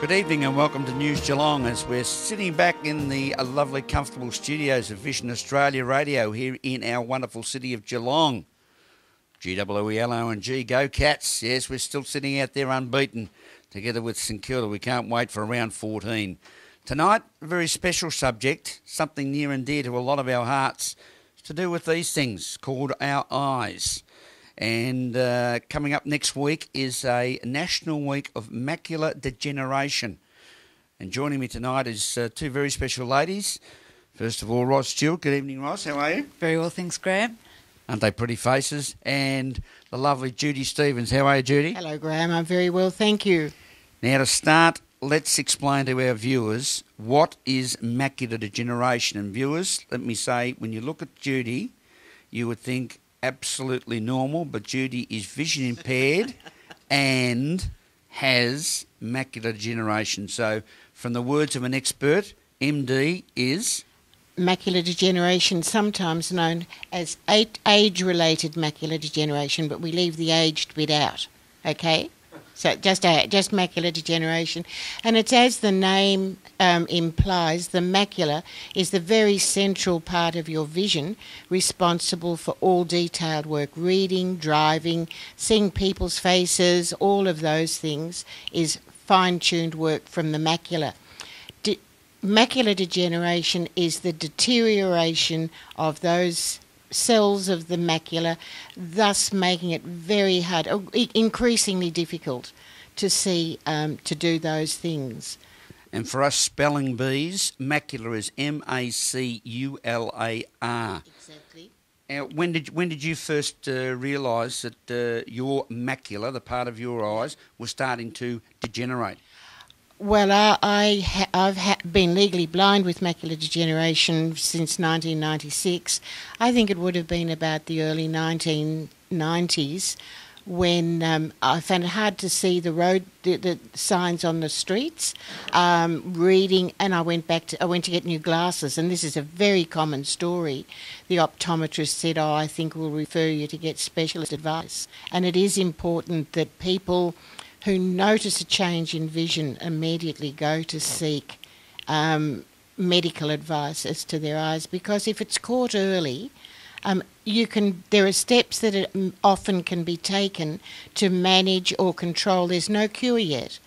Good evening and welcome to News Geelong as we're sitting back in the lovely comfortable studios of Vision Australia Radio here in our wonderful city of Geelong. GWELONG, go Cats. Yes, we're still sitting out there unbeaten together with St Kilda. We can't wait for round 14. Tonight, a very special subject, something near and dear to a lot of our hearts, to do with these things called our eyes. And coming up next week is a National Week of Macular Degeneration. And joining me tonight is two very special ladies. First of all, Ros Stewart. Good evening, Ros. How are you? Very well, thanks, Graham. Aren't they pretty faces? And the lovely Judy Stevens. How are you, Judy? Hello, Graham. I'm very well, thank you. Now, to start, let's explain to our viewers what is macular degeneration. And viewers, let me say, when you look at Judy, you would think absolutely normal, but Judy is vision impaired and has macular degeneration. So, from the words of an expert, MD is Macular degeneration, sometimes known as age-related macular degeneration, but we leave the aged bit out, okay? So just macular degeneration. And it's as the name implies, the macula is the very central part of your vision, responsible for all detailed work, reading, driving, seeing people's faces, all of those things is fine-tuned work from the macula. Macular degeneration is the deterioration of those cells of the macula, thus making it very hard, increasingly difficult to see, to do those things. And for us spelling bees, macular is Macular. Exactly. Now, when did you first realise that your macula, the part of your eyes, was starting to degenerate? Well, I've been legally blind with macular degeneration since 1996. I think it would have been about the early 1990s when I found it hard to see the signs on the streets, reading, and I went to get new glasses, and this is a very common story. The optometrist said, I think we'll refer you to get specialist advice. And it is important that people who notice a change in vision immediately go to seek medical advice as to their eyes, because if it's caught early, there are steps that often can be taken to manage or control. There's no cure yet,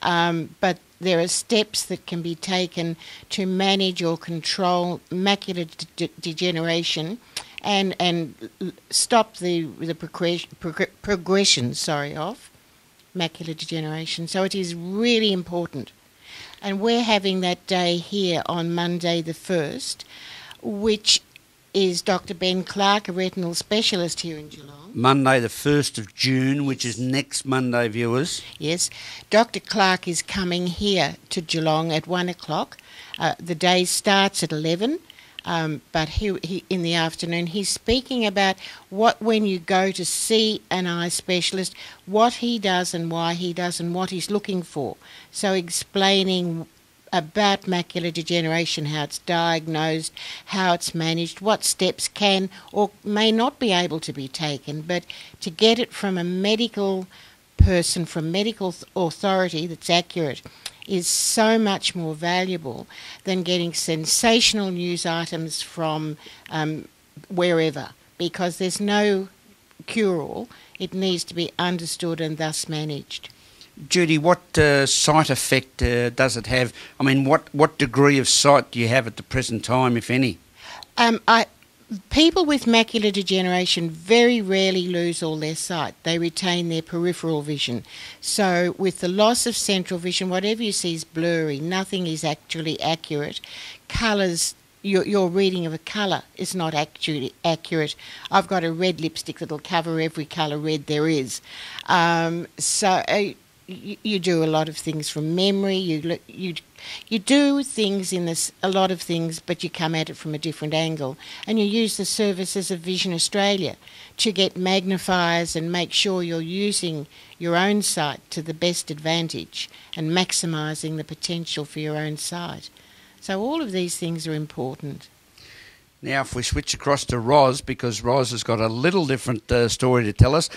but there are steps that can be taken to manage or control macular degeneration and stop the progression of macular degeneration. So it is really important. And we're having that day here on Monday the 1st, which is Dr. Ben Clark, a retinal specialist here in Geelong. Monday the 1st of June, which is next Monday, viewers. Yes. Dr. Clark is coming here to Geelong at 1 o'clock. The day starts at 11. But he in the afternoon, he's speaking about when you go to see an eye specialist, what he does and why he does and what he's looking for. So explaining about macular degeneration, how it's diagnosed, how it's managed, what steps can or may not be able to be taken, but to get it from a medical person, from medical authority that's accurate, is so much more valuable than getting sensational news items from wherever, because there's no cure-all. It needs to be understood and thus managed. Judy, what sight effect does it have? I mean, what degree of sight do you have at the present time, if any? People with macular degeneration very rarely lose all their sight. They retain their peripheral vision. So with the loss of central vision, whatever you see is blurry. Nothing is actually accurate. Colours, your reading of a colour is not actually accurate. I've got a red lipstick that'll cover every colour red there is. You do a lot of things from memory. You do things a lot of things, but you come at it from a different angle. And you use the services of Vision Australia to get magnifiers and make sure you're using your own sight to the best advantage and maximising the potential for your own sight. So all of these things are important. Now, if we switch across to Ros, because Ros has got a little different story to tell us.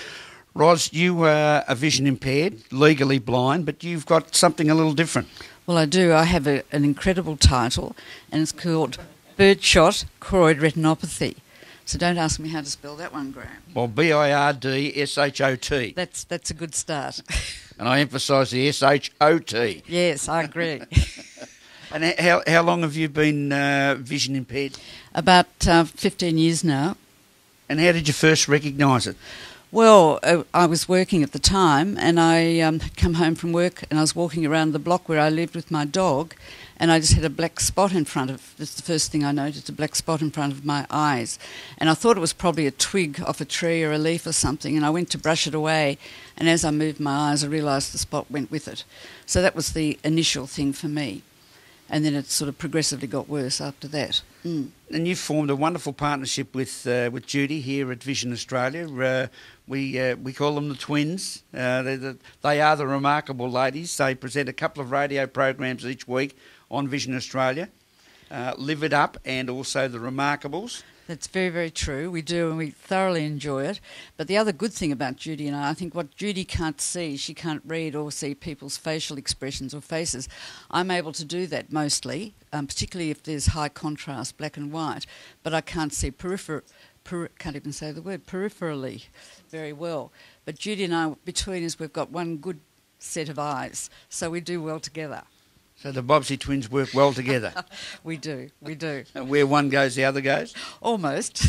Ros, you are a vision impaired, legally blind, but you've got something a little different. Well, I do. I have an incredible title, and it's called Birdshot Choroid Retinopathy. So don't ask me how to spell that one, Graham. Well, Birdshot. That's a good start. And I emphasise the SHOT. Yes, I agree. And how long have you been vision impaired? About 15 years now. And how did you first recognise it? Well, I was working at the time, and I had come home from work, and I was walking around the block where I lived with my dog, and I just had a black spot in front of, that's the first thing I noticed, a black spot in front of my eyes. And I thought it was probably a twig off a tree or a leaf or something, and I went to brush it away, and as I moved my eyes, I realised the spot went with it. So that was the initial thing for me. And then it sort of progressively got worse after that. Mm. And you've formed a wonderful partnership with Judy here at Vision Australia. We call them the twins. They are the remarkable ladies. They present a couple of radio programs each week on Vision Australia, Live It Up and also The Remarkables. That's very, very true. We do, and we thoroughly enjoy it. But the other good thing about Judy and I think what Judy can't see, she can't read or see people's facial expressions or faces. I'm able to do that mostly, particularly if there's high contrast, black and white. But I can't see can't even say the word, peripherally very well. But Judy and I, between us, we've got one good set of eyes, so we do well together. So the Bobsey twins work well together. We do. And where one goes, the other goes? Almost.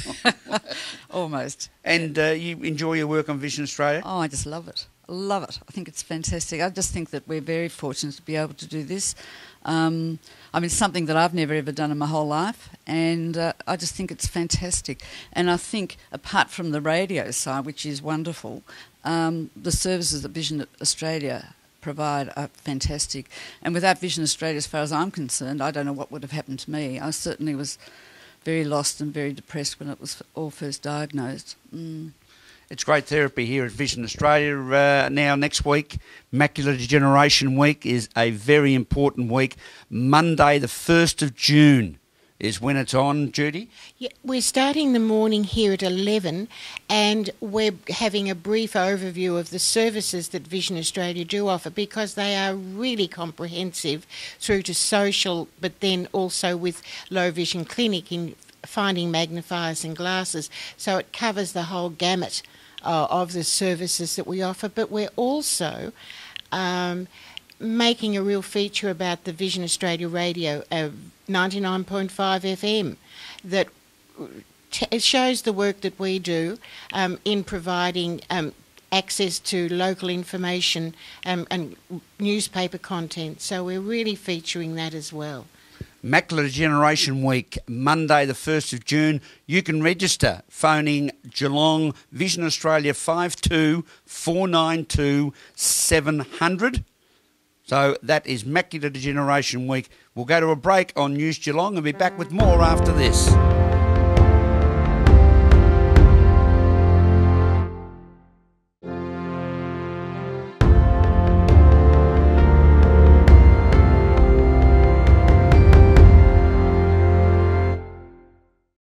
Almost. And you enjoy your work on Vision Australia? Oh, I just love it. I love it. I think it's fantastic. I just think that we're very fortunate to be able to do this. Something that I've never ever done in my whole life, and I just think it's fantastic. And I think, apart from the radio side, which is wonderful, the services that Vision Australia provide are fantastic. And without Vision Australia, as far as I'm concerned, I don't know what would have happened to me. I certainly was very lost and very depressed when it was all first diagnosed. Mm. It's great therapy here at Vision Australia. Now, next week, Macular Degeneration Week is a very important week. Monday, the 1st of June is when it's on, Judy? Yeah, we're starting the morning here at 11, and we're having a brief overview of the services that Vision Australia do offer, because they are really comprehensive through to social, but then also with low vision clinic in finding magnifiers and glasses. So it covers the whole gamut of the services that we offer. But we're also making a real feature about the Vision Australia radio, 99.5 FM, that it shows the work that we do in providing access to local information and newspaper content. So we're really featuring that as well. Macular Degeneration Week, Monday the 1st of June. You can register phoning Geelong Vision Australia 52 492 700. So that is Macular Degeneration Week. We'll go to a break on News Geelong and be back with more after this.